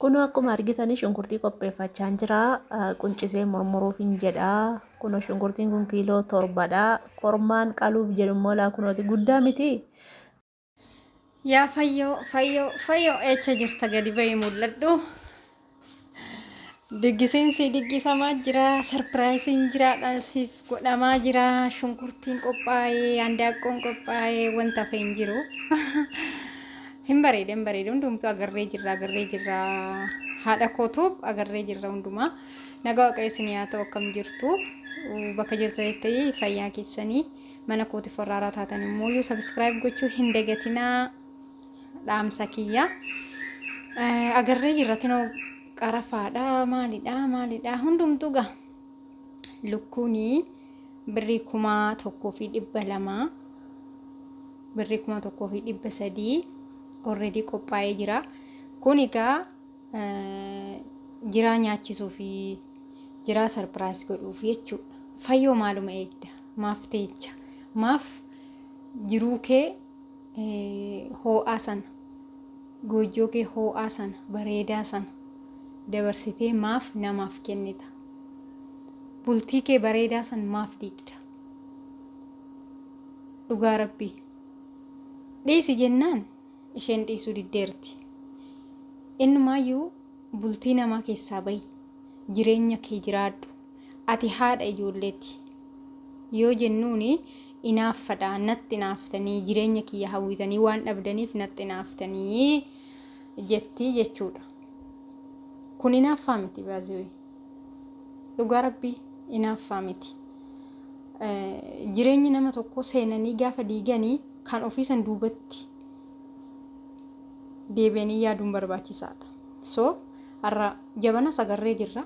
Kun akkuma argitanii shunkurtii qopheeffachaa jira. Quncisee murmuruuf hin jedha. Kun shunkurtiin kun kiiloo 7dha. Kormaan qaluuf jedhummoo laakunooti guddaa miti. Yaa fayyoo echa jirta gadi ba'ee mul'adhu. Diggisiinsi diggifamaa jira. Sarpiraayisiin jiraadhaan siif godhamaa jira. Shunkurtiin qophaa'ee, handaaqqoon qophaa'ee wanta fe'in jiru. Hin bareedu hundumtuu agarree jirra. Haadha kootuuf agarree jirra hundumaa. Nagaa waaqayyoon yaa ta'u akkam jirtu. Bakka jirtanitti fayyaa keessanii mana kootiif warraaraa taatan immoo yoo subscribe gochuu hin dagatinaa. Dhaamsa kiyya. Agarree jirra kinoo qarafaadha maalidha hundumtuu gaa. Lukkuuni birrii 1,200 birrii 1,300 already qophaa'ee jira. Kun egaa jiraa nyaachisuu fi jiraa sarpiraayis godhuuf jechuudha. Fayyoo maaluma eegda? Maaf teecha? Maaf jiruu kee ho'aa sana, goojjoo kee ho'aa sana, bareedaa sana dabarsitee maaf namaaf kennita? Bultii kee bareedaa sana maaf diigda? Dhugaa Rabbii. Dhiisi jennaan isheen dhiisuu diddeerti. Innumaayyuu bultii namaa keessaa bahi. Jireenya kee jiraadhu. Ati haadha ijoolleeti. Yoo jennuuni inaaffadha natti inaaftanii jireenya kiyya hawwitanii waan dhabdaniif natti inaaftanii jettii jechuudha. Kun inaaffaa miti baazii. Dhugaa Rabbii inaaffaa miti. Jireenyi nama tokko seenanii gaafa diiganii kan ofiisan duubatti deebi'anii yaaduun barbaachisaadha. So har'a jabana sagarree jirra.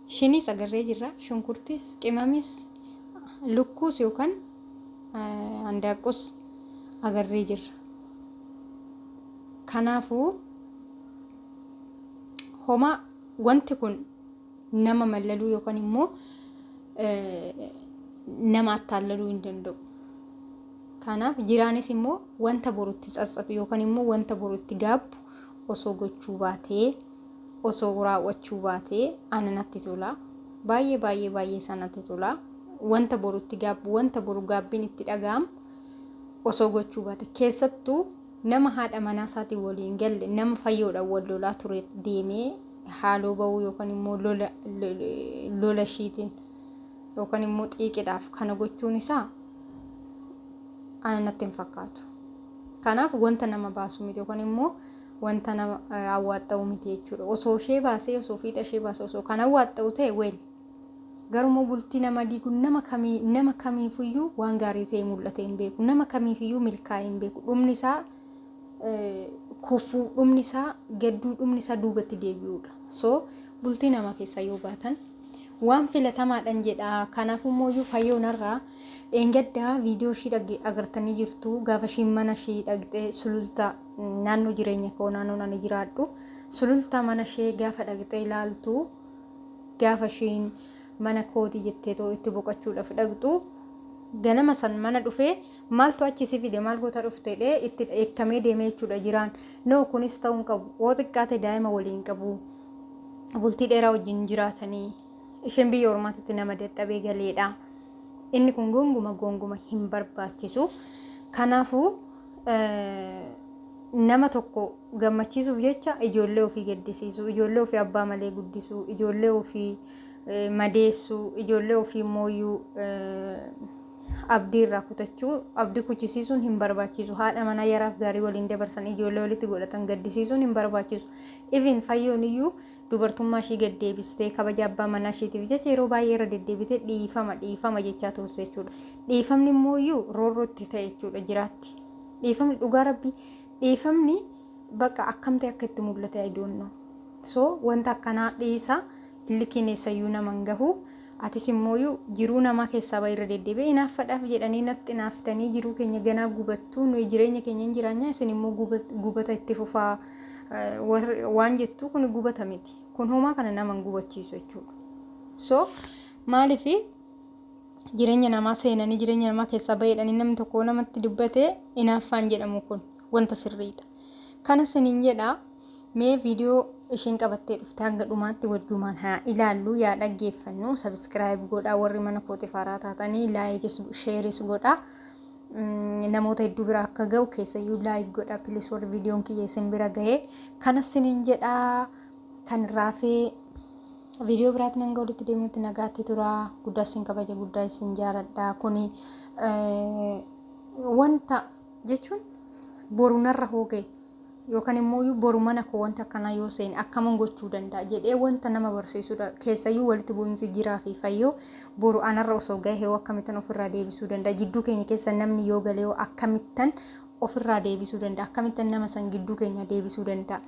Shinii sagarree jirra. Shunkurtis, qimamis, lukkuus yookaan handaaqqoos agarree jirra. Kanaafuu homaa wanti kun nama mallaluu yookaan immoo nama attaallaluu hin danda'u. Kanaaf jiraanis immoo wanta borutti tsatsatu yookaan immoo wanta borutti gaabbu osoo gochuu baatee osoo raawwachuu baatee ana natti tola. Baay'ee sanatti tola. Wanta borutti gaabbu wanta boru gaabbiin itti dhaga'amu osoo gochuu baate keessattuu nama haadha manaa isaatii waliin galle nama fayyoodhaan wal lolaa ture deemee haaloo bahuu yookaan immoo lola shiitiin yookaan immoo xiiqidhaaf kana gochuun isaa ana natti hin fakkaatu. Kanaaf wanta nama baasu miti yookaan immoo wanta nama awwaaxxa'u miti jechuudha. Osoo ishee baasee osoo fiixa ishee baasee osoo kan awwaaxxa'u ta'e weel. Garuu bultii nama diigu nama kamiifiyyuu waan gaarii ta'e mul'ate hin beeku. Nama kamiifiyyuu milkaa'e hin beeku. Dhumni isaa kufuu, dhumni isaa gadduu, dhumni isaa duubatti deebi'uudha. So bultii nama keessa yoo baatan waan filatamaadhaan jedha. Kanaafuu immoo fayyoonarraa dheengaddaa viidiyoo ishii agartanii jirtu gaafa ishiin mana ishii dhaqxee sulultaa naannoo jireenya koo naannoo ani jiraadhu sulultaa mana ishee gaafa dhaqxee ilaaltu gaafa ishiin mana kooti jettee itti boqochuudhaaf dhaqxu ganama san mana dhufee maaltu achi si fide maal goota dhufteedhe itti eekkamee deemee jechuudha jiraan. No kunis ta'uun qabu. Yoo xiqqaate daa'ima waliin qabu. Bultii dheeraa wajjin jiraatanii isheen biyya ormaatitti nama dadhabee galeedha. Inni kun gonguma hin barbaachisu. Kanaafuu nama tokko gammachiisuuf jecha ijoollee ofii gaddisiisu, ijoollee ofii abbaa malee guddisuu, ijoollee ofii madeessuu, ijoollee ofii mooyyuu abdii irraa kutachuu, abdii kuchisiisuun hin barbaachisu. Haadha manaa yaraaf gaarii waliin dabarsan ijoollee walitti godhatan gaddisiisuun hin barbaachisu. Even fayyoon iyyuu dubartummaa ishii gaddeebistee kabaja abbaa manaa ishiitiif jecha yeroo baay'ee irra deddeebitee dhiifama jechaa turte jechuudha. Dhiifamni immoo iyyuu roorrootti ta'e jechuudha jiraatti. Dhiifamni dhugaa Rabbii dhiifamni bakka akkamte akka itti mul'ate ayidoonnoo. So wanta akkanaa dhiisa illi kineessayyuu naman gahu. Atis immoo jiruu namaa keessaa irra deddeebi'ee inaaffadhaaf jedhanii natti inaaftanii jiruu keenya ganaa gubattuu nuyi jireenya keenya hin jiraanyaa isin immoo gubata itti fufaa waan jettu kun gubata miti. Kun homaa kana naman gubachiisu jechuudha. So maaliif jireenya namaa seenanii jireenya namaa keessaa baheedhanii namni tokko namatti dubbatee inaaffaan jedhamu kun wanta sirriidha. Kana siniin jedha mee viidiyoo ishiin qabattee dhufte hanga dhumaatti wajjumaan haa ilaallu yaa dhaggeeffannu. Subscribe godhaa warri mana kootiif haaraa taatanii, laayikis sheeris godhaa. Namoota hedduu bira akka ga'u keessayyuu laayik godhaa pilis warri viidiyoon kiyya isin bira ga'ee. Kanas siniin jedhaa kan raafee viidiyoo biraatiin hanga walitti deemnutti nagaatti tura. Guddaa isin kabaja, guddaa isin jaaladha. Kuni wanta jechuun boru narra hoogee yookaan immoo boru mana koo wanta akkana yoo seen akkaman gochuu danda'a jedhee wanta nama barsiisudha. Keessayyuu walitti bu'iinsi jiraa fi fayyoo boru anarra osoo gahee akkamittan ofirraa deebisuu danda'a. Jidduu keenya keessa namni yoo galee akkamittan ofirraa deebisuu danda'a. Akkamittan nama san gidduu keenya deebisuu danda'a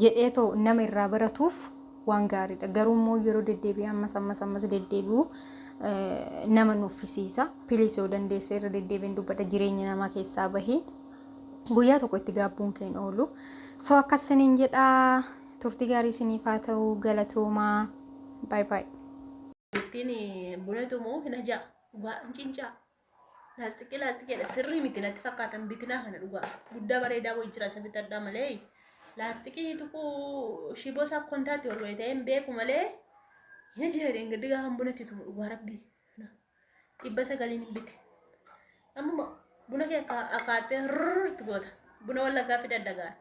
jedhee too nama irraa baratuuf waan gaariidha. Garuu immoo yeroo deddeebi'ee ammas deddeebi'u nama nuffisiisa. Pilis yoo dandeesse irra deddeebiin dubbata jireenya namaa keessaa bahee. Guyyaa tokko itti gaabbuun keenya oolu. So akkasiniin jedhaa turtii gaarii isiniif haa ta'u galatoomaa. Bye bye. Ittiin buna tumuu hin ajaa dhugaa hin cincaa. Laastikiidha sirrii miti natti fakkaatan bitinaa kana dhugaa guddaa bareedaa wayii jira safitti addaa malee laastikii tuquu shiboo isaa kontaatti ol wayii ta'ee hin beeku malee hin ajaa'idha gadi gaafa bunatti tumu dhugaa rabbii 900 hin bite. Amma buna kee akkaattee rrrrti goota. Buna wallaggaa fi daddagaan.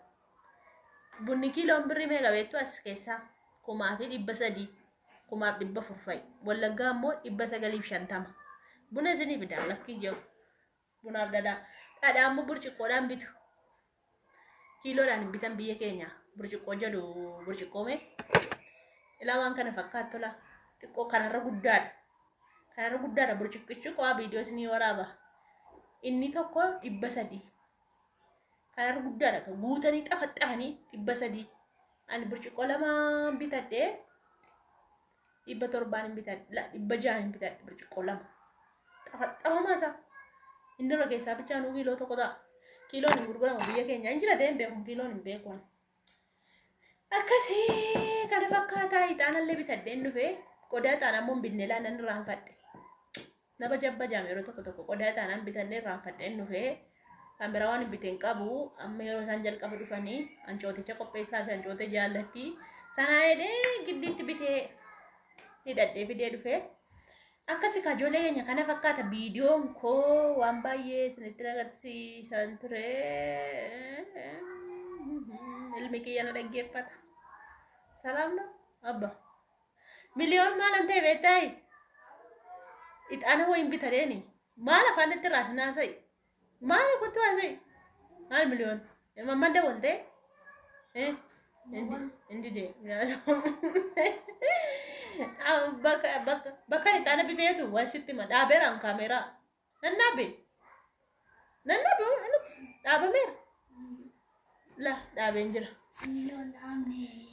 Bunni kiiloon birrii meeqa beektu as keessaa 1,300 1,400 fa'i. Wallaggaa immoo 950. Buna isinii fidaa lakkii jiru. Bunaaf dhadhaa. Dhadhaa immoo burcuqqoodhaan bitu. Kiiloodhaan hin bitan biyya keenya. Burcuqqoo jedhu burcuqqoo mee? Ilaa waan kana fakkaatu tola. Xiqqoo kanarra guddaadha. Kanarra guddaadha burcuqqichi qo'aa viidiyoo isinii waraaba. Inni tokko 300. Kanarra guddaadha guutanii xafaxafanii 300. Ani burcuqqoo lama bitadhee 700 hin bitadhe 600 hin bitadhe burcuqqoo lama. Xafaxafamaa isaa. Inni irra keessaa bichaanuu kiiloo tokko ta'a. Kiiloon hin gurguramu biyya keenya hin jira ta'e hin beeku kiiloon hin beeku. Akkasii kana fakkaataa ixaanallee bitadheen dhufee qodaa ixaanaa immoo hin binne laanan irraanfadhe. Nama jabba jaame yeroo tokko qodaa ixaanaan bitannee irraanfadheen dhufee kan biraa waan hin biteen qabu amma yeroo isaan jalqaba dhufanii ancooticha qopheessaa fi ancootee jaallatti sanaa jedhee giddiitti bitee hidhadhee fidee dhufee akkasi kajolee keenya kana fakkaata viidiyoon koo waan baay'ee isinitti agarsiisan ture. Ilmi kiyya na dhaggeeffata. Salaam no abba miliyoon maalan ta'e beektaa? Ixaana wayin bitareeni maal afaanitti raasinaa sa'i maal kottu haasai maal miliyoon mamman dawalte indi de bakka ixaana biteetu wasitti ma dhaabeeraan kaameeraa nannaabe dhaabameera la dhaabeen jira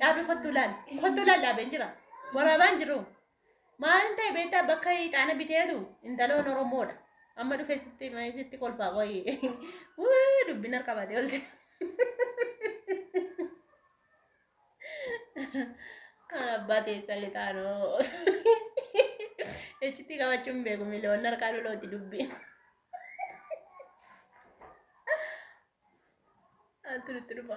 dhaabe kottu laal dhaabeen jira waraabaan jiru. Maalin ta'e beektaa bakka ixaana biteetu intaloon Oromoodha. Amma dhufee sitti kolfaa wayii. Dubbin harka baatee olte. Kan abbaa teessan lixaanoo. Echitti qabachuun beeku miliyoon harkaa lolooti dubbiin. Turutti dhufa.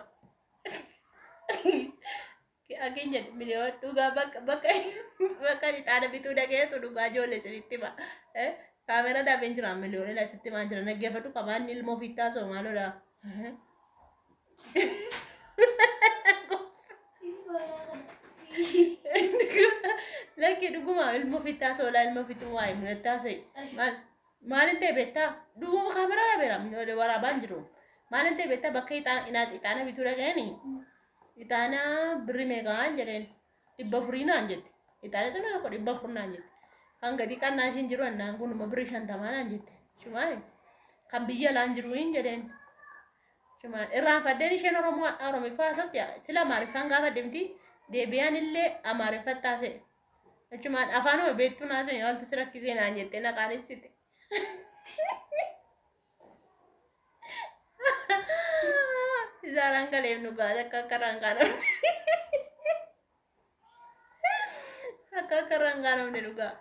Akin jadi miliyoon dhugaa bakka ixaana bituu dhageetu dhugaa ijoollee isinitti hima. Kaameera dhaabeen jira miliyoon ila sitti himaa jira naggeeffadhu qabaan ilmoo fiittaa Soomaalodha. Lakki dhuguma ilmoo fiittaa Soolaa ilmoo fiituu waa himulettaa se'i. Maalin ta'e beektaa dhuguma kaameera dhaabeera waraabaan jiru. Maalin ta'e beektaa bakka ixaana bituu dhageenii. Ixaana birrii meeqaan jedheen 400 naan jette. Ixaana tana tokko 400 naan jette. Kan gadi qannaa ishiin jiru annaan kun birrii 50 naan jette. Shumaan kan biyya laan jiru hin jedheen. Shumaan irraanfadheen isheen Oromiffaa haasofti sila Amaariffaan gaafa deemti deebi'aan illee Amaariffattaa se'e. Shumaan afaanuma beektuu naa se'e waalti si rakkisee naan jette naqaanessite. Isaan kaleef nu gaasa akka rangaanamne. Akka rangaanamne dhugaa.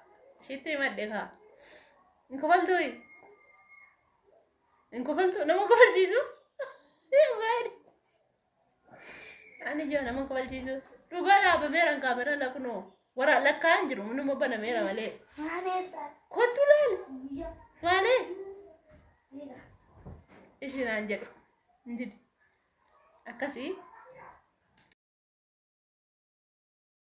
Shitti madde kaa. Inkofaltuu nama kofalchiisu. Ani jana man kabalchiisu. Dhugaa dhaabameera kaameraa laknoo. Wara lakkaan jiru minuma banameera malee. Kottu laal. Malee. Ishinaan jedhu. Ndidi. Akkasii.